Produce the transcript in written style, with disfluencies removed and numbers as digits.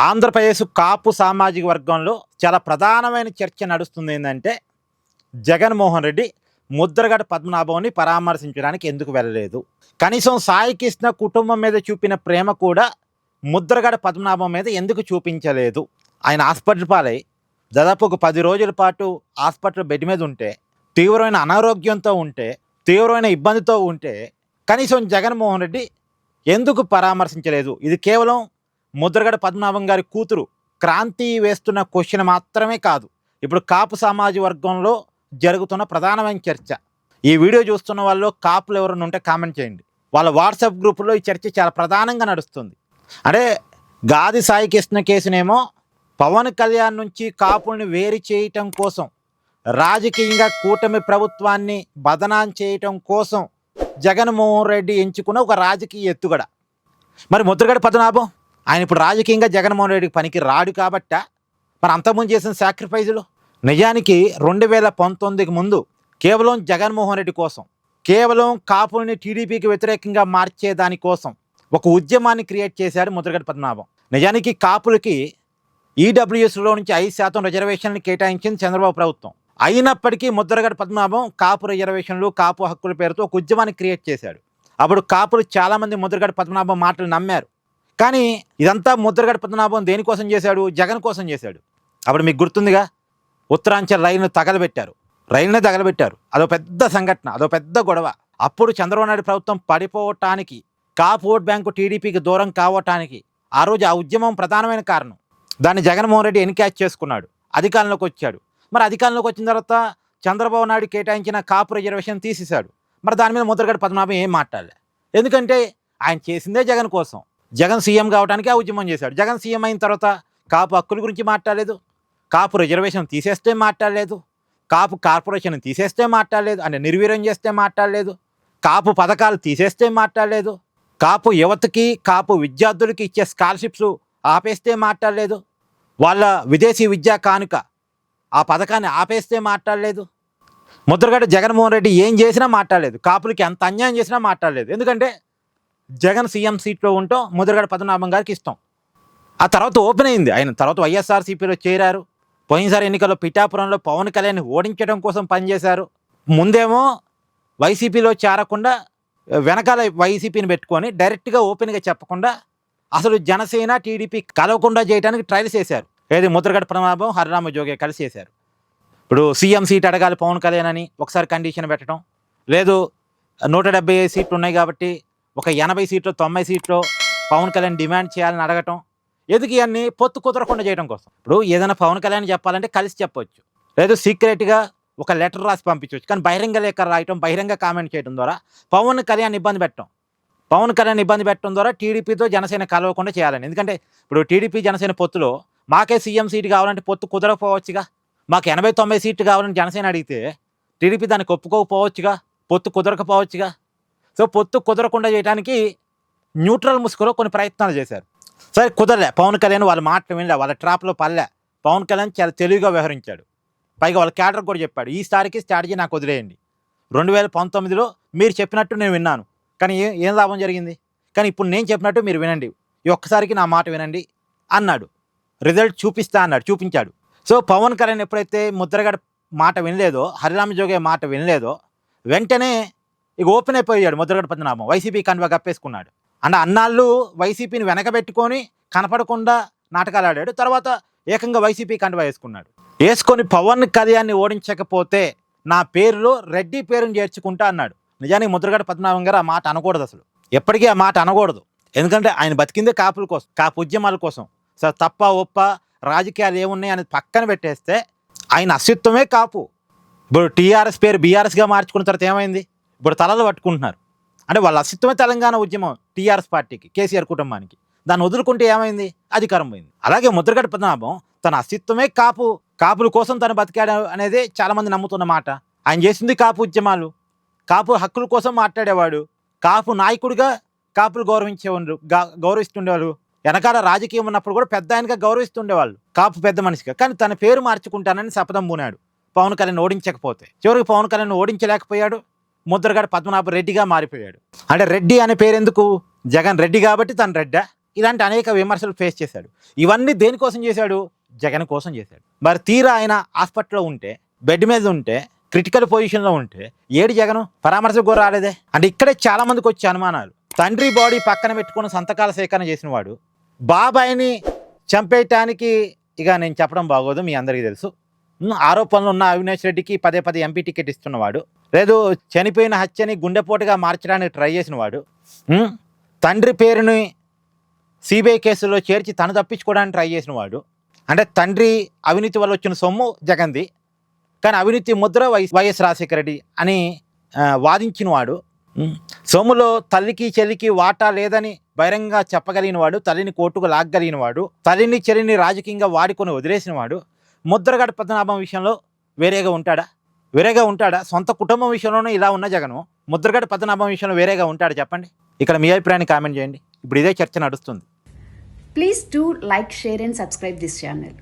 ఆంధ్రప్రదేశ్ కాపు సామాజిక వర్గంలో చాలా ప్రధానమైన చర్చ నడుస్తుంది. ఏంటంటే జగన్మోహన్ రెడ్డి ముద్రగడ పద్మనాభంని పరామర్శించడానికి ఎందుకు వెళ్ళలేదు? కనీసం సాయి కృష్ణ కుటుంబం మీద చూపిన ప్రేమ కూడా ముద్రగడ పద్మనాభం మీద ఎందుకు చూపించలేదు? ఆయన హాస్పిటల్ పాలై దాదాపు ఒక 10 రోజుల పాటు హాస్పిటల్ బెడ్ మీద ఉంటే, తీవ్రమైన అనారోగ్యంతో ఉంటే, తీవ్రమైన ఇబ్బందితో ఉంటే కనీసం జగన్మోహన్ రెడ్డి ఎందుకు పరామర్శించలేదు? ఇది కేవలం ముద్రగడ పద్మనాభం గారి కూతురు క్రాంతి వేస్తున్న క్వశ్చన్ మాత్రమే కాదు, ఇప్పుడు కాపు సామాజిక వర్గంలో జరుగుతున్న ప్రధానమైన చర్చ. ఈ వీడియో చూస్తున్న వాళ్ళు కాపులు ఎవరైనా ఉంటే కామెంట్ చేయండి. వాళ్ళ వాట్సాప్ గ్రూపులో ఈ చర్చ చాలా ప్రధానంగా నడుస్తుంది. అంటే గాది సాయి కృష్ణ కేసునేమో పవన్ కళ్యాణ్ నుంచి కాపుల్ని వేరు చేయటం కోసం, రాజకీయంగా కూటమి ప్రభుత్వాన్ని బదనాం చేయటం కోసం జగన్మోహన్ రెడ్డి ఎంచుకున్న ఒక రాజకీయ ఎత్తుగడ. మరి ముద్రగడ పద్మనాభం ఆయన ఇప్పుడు రాజకీయంగా జగన్మోహన్ రెడ్డికి పనికి రాడు కాబట్ట మరి అంతకుముందు చేసిన సాక్రిఫైజులు? నిజానికి 2019కి ముందు కేవలం జగన్మోహన్ రెడ్డి కోసం, కేవలం కాపుల్ని టీడీపీకి వ్యతిరేకంగా మార్చే దానికోసం ఒక ఉద్యమాన్ని క్రియేట్ చేశాడు ముద్రగడ పద్మనాభం. నిజానికి కాపులకి ఈడబ్ల్యూఎస్లో నుంచి 5% రిజర్వేషన్లు కేటాయించింది చంద్రబాబు ప్రభుత్వం. అయినప్పటికీ ముద్రగడ పద్మనాభం కాపు రిజర్వేషన్లు, కాపు హక్కుల పేరుతో ఒక ఉద్యమాన్ని క్రియేట్ చేశాడు. అప్పుడు కాపులు చాలామంది ముద్రగడ పద్మనాభం మాటలు నమ్మారు. కానీ ఇదంతా ముద్రగడ పద్మనాభం దేనికోసం చేశాడు? జగన్ కోసం చేశాడు. అప్పుడు మీకు గుర్తుందిగా, ఉత్తరాంచల్ రైలును తగలబెట్టారు. అదో పెద్ద సంఘటన, అదో పెద్ద గొడవ. అప్పుడు చంద్రబాబు నాయుడు ప్రభుత్వం పడిపోవటానికి, కాపు ఓట్ బ్యాంకు టీడీపీకి దూరం కావటానికి ఆ రోజు ఆ ఉద్యమం ప్రధానమైన కారణం. దాన్ని జగన్మోహన్ రెడ్డి ఎన్క్యాచ్ చేసుకున్నాడు, అధికారంలోకి వచ్చాడు. మరి అధికారంలోకి వచ్చిన తర్వాత చంద్రబాబు నాయుడు కేటాయించిన కాపు రిజర్వేషన్ తీసేశాడు. మరి దాని మీద ముద్రగడ పద్మనాభం ఏం మాట్లాడలే. ఎందుకంటే ఆయన చేసిందే జగన్ కోసం. జగన్ సీఎం కావడానికి ఆ ఉద్యమం చేశాడు. జగన్ సీఎం అయిన తర్వాత కాపు హక్కుల గురించి మాట్లాడలేదు, కాపు రిజర్వేషన్ తీసేస్తే మాట్లాడలేదు, కాపు కార్పొరేషన్ తీసేస్తే మాట్లాడలేదు, అంటే నిర్వీర్యం చేస్తే మాట్లాడలేదు, కాపు పథకాలు తీసేస్తే మాట్లాడలేదు, కాపు యువతకి, కాపు విద్యార్థులకి ఇచ్చే స్కాలర్షిప్స్ ఆపేస్తే మాట్లాడలేదు, వాళ్ళ విదేశీ విద్యా కానుక ఆ పథకాన్ని ఆపేస్తే మాట్లాడలేదు. ముద్రగడ జగన్మోహన్ రెడ్డి ఏం చేసినా మాట్లాడలేదు, కాపులకి ఎంత అన్యాయం చేసినా మాట్లాడలేదు. ఎందుకంటే జగన్ సీఎం సీట్లో ఉండటం ముద్రగడ పద్మనాభం గారికి ఇష్టం. ఆ తర్వాత ఓపెన్ అయింది. ఆయన తర్వాత వైఎస్ఆర్సీపీలో చేరారు. పోయినసారి ఎన్నికల్లో పిఠాపురంలో పవన్ కళ్యాణ్ ఓడించడం కోసం పనిచేశారు. ముందేమో వైసీపీలో చేరకుండా వెనకాల వైసీపీని పెట్టుకొని డైరెక్ట్గా ఓపెన్గా చెప్పకుండా అసలు జనసేన టీడీపీ కలవకుండా చేయడానికి ట్రయల్స్ చేశారు. ఏది ముద్రగడ పద్మనాభం, హరిరామ జోగే కలిసి చేశారు. ఇప్పుడు సీఎం సీట్ అడగాలి పవన్ కళ్యాణ్ అని ఒకసారి కండిషన్ పెట్టడం, లేదు 175 సీట్లు ఉన్నాయి కాబట్టి ఒక 80 సీట్లు 90 సీట్లు పవన్ కళ్యాణ్ డిమాండ్ చేయాలని అడగటం. ఎందుకు ఇవన్నీ పొత్తు కుదరకుండా చేయడం కోసం. ఇప్పుడు ఏదైనా పవన్ కళ్యాణ్ చెప్పాలంటే కలిసి చెప్పవచ్చు, లేదు సీక్రెట్గా ఒక లెటర్ రాసి పంపించవచ్చు. కానీ బహిరంగ లేఖ రాయటం, బహిరంగ కామెంట్ చేయడం ద్వారా పవన్ కళ్యాణ్ ఇబ్బంది పెట్టడం ద్వారా టీడీపీతో జనసేన కలవకుండా చేయాలని. ఎందుకంటే ఇప్పుడు టీడీపీ జనసేన పొత్తులో మాకే సీఎం సీటు కావాలంటే పొత్తు కుదరకపోవచ్చుగా. మాకు 80-90 సీట్లు కావాలని జనసేన అడిగితే టీడీపీ దానికి ఒప్పుకోకపోవచ్చుగా, పొత్తు కుదరకపోవచ్చుగా. సో పొత్తు కుదరకుండా చేయడానికి న్యూట్రల్ ముసుగులో కొన్ని ప్రయత్నాలు చేశారు. సరే కుదరలే, పవన్ కళ్యాణ్ వాళ్ళ మాటలు వినలే, వాళ్ళ ట్రాప్లో పల్లె. పవన్ కళ్యాణ్ చాలా తెలివిగా వ్యవహరించాడు. పైగా వాళ్ళ క్యాడర్ కూడా చెప్పాడు, ఈ సారికి స్ట్రాటజీ నాకు వదిలేయండి, 2019లో మీరు చెప్పినట్టు నేను విన్నాను, కానీ ఏం లాభం జరిగింది, కానీ ఇప్పుడు నేను చెప్పినట్టు మీరు వినండి, ఈ ఒక్కసారికి నా మాట వినండి అన్నాడు. రిజల్ట్ చూపిస్తా అన్నాడు, చూపించాడు. సో పవన్ కళ్యాణ్ ఎప్పుడైతే ముద్రగడ మాట వినలేదో, హరిరామ జోగే మాట వినలేదో, వెంటనే ఇక ఓపెన్ అయిపోయాడు ముద్రగడ పద్మనాభం. వైసీపీ కండువా కప్పేసుకున్నాడు. అంటే అన్నాళ్ళు వైసీపీని వెనకబెట్టుకొని కనపడకుండా నాటకాలు ఆడాడు. తర్వాత ఏకంగా వైసీపీ కండువా వేసుకొని పవన్ కళ్యాణ్ని ఓడించకపోతే నా పేరులో రెడ్డి పేరుని చేర్చుకుంటా అన్నాడు. నిజానికి ముద్రగడ పద్మనాభం గారు ఆ మాట అనకూడదు, అసలు ఎప్పటికీ ఆ మాట అనకూడదు. ఎందుకంటే ఆయన బతికిందే కాపుల కోసం, కాపు ఉద్యమాల కోసం. సార్ తప్ప ఒప్ప రాజకీయాలు ఏమున్నాయి అనేది పక్కన పెట్టేస్తే ఆయన అస్తిత్వమే కాపు. ఇప్పుడు టీఆర్ఎస్ పేరు బీఆర్ఎస్గా మార్చుకున్న తర్వాత ఏమైంది? ఇప్పుడు తలలు పట్టుకుంటున్నారు. అంటే వాళ్ళ అస్తిత్వమే తెలంగాణ ఉద్యమం, టీఆర్ఎస్ పార్టీకి, కేసీఆర్ కుటుంబానికి. దాన్ని వదులుకుంటే ఏమైంది? అధికారం పోయింది. అలాగే ముద్రగడ పద్మనాభం తన అస్తిత్వమే కాపుల కోసం తను బతికాడు అనేది చాలామంది నమ్ముతున్న మాట. ఆయన చేసింది కాపు ఉద్యమాలు, కాపు హక్కుల కోసం మాట్లాడేవాడు, కాపు నాయకుడిగా కాపులు గౌరవిస్తుండేవాళ్ళు. వెనకాల రాజకీయం ఉన్నప్పుడు కూడా పెద్ద ఆయనగా గౌరవిస్తుండేవాళ్ళు, కాపు పెద్ద మనిషిగా. కానీ తన పేరు మార్చుకుంటానని శపథం పూనాడు పవన్ కళ్యాణ్ ఓడించకపోతే. చివరికి పవన్ కళ్యాణ్ ఓడించలేకపోయాడు, ముద్రగడ పద్మనాభ రెడ్డిగా మారిపోయాడు. అంటే రెడ్డి అనే పేరు ఎందుకు? జగన్ రెడ్డి కాబట్టి తను రెడ్డా? ఇలాంటి అనేక విమర్శలు ఫేస్ చేశాడు. ఇవన్నీ దేనికోసం చేశాడు? జగన్ కోసం చేశాడు. మరి తీరా ఆయన హాస్పిటల్లో ఉంటే, బెడ్ మీద ఉంటే, క్రిటికల్ పొజిషన్లో ఉంటే ఏడు జగను పరామర్శకు కూడా రాలేదే. అంటే ఇక్కడే చాలా మందికి వచ్చే అనుమానాలు. తండ్రి బాడీ పక్కన పెట్టుకుని సంతకాల సేకరణ చేసిన వాడు, బాబాయిని చంపేయటానికి ఇక నేను చెప్పడం బాగోదు, మీ అందరికీ తెలుసు. ఆరోపణలు ఉన్న అవినాష్ రెడ్డికి పదే పదే ఎంపీ టికెట్ ఇస్తున్నవాడు, లేదు చనిపోయిన హత్యని గుండెపోటుగా మార్చడానికి ట్రై చేసినవాడు, తండ్రి పేరుని సిబిఐ కేసులో చేర్చి తను తప్పించుకోవడానికి ట్రై చేసినవాడు. అంటే తండ్రి అవినీతి వల్ల వచ్చిన సొమ్ము జగన్ది, కానీ అవినీతి ముద్ర వైఎస్ రాజశేఖర రెడ్డి అని వాదించినవాడు. సొమ్ములో తల్లికి చెల్లికి వాటా లేదని బహిరంగంగా చెప్పగలిగిన వాడు, తల్లిని కోర్టుకు లాగగలిగిన వాడు, తల్లిని చెల్లిని రాజకీయంగా వాడుకొని వదిలేసిన వాడు. ముద్రగడ పద్మనాభం విషయంలో వేరేగా ఉంటాడా? సొంత కుటుంబం విషయంలోనూ ఇలా ఉన్న జగను ముద్రగడ పద్మనాభం విషయంలో వేరేగా ఉంటాడా? చెప్పండి. ఇక్కడ మీ అభిప్రాయాన్ని కామెంట్ చేయండి. ఇప్పుడు ఇదే చర్చ నడుస్తుంది. Please do like, share and subscribe this channel.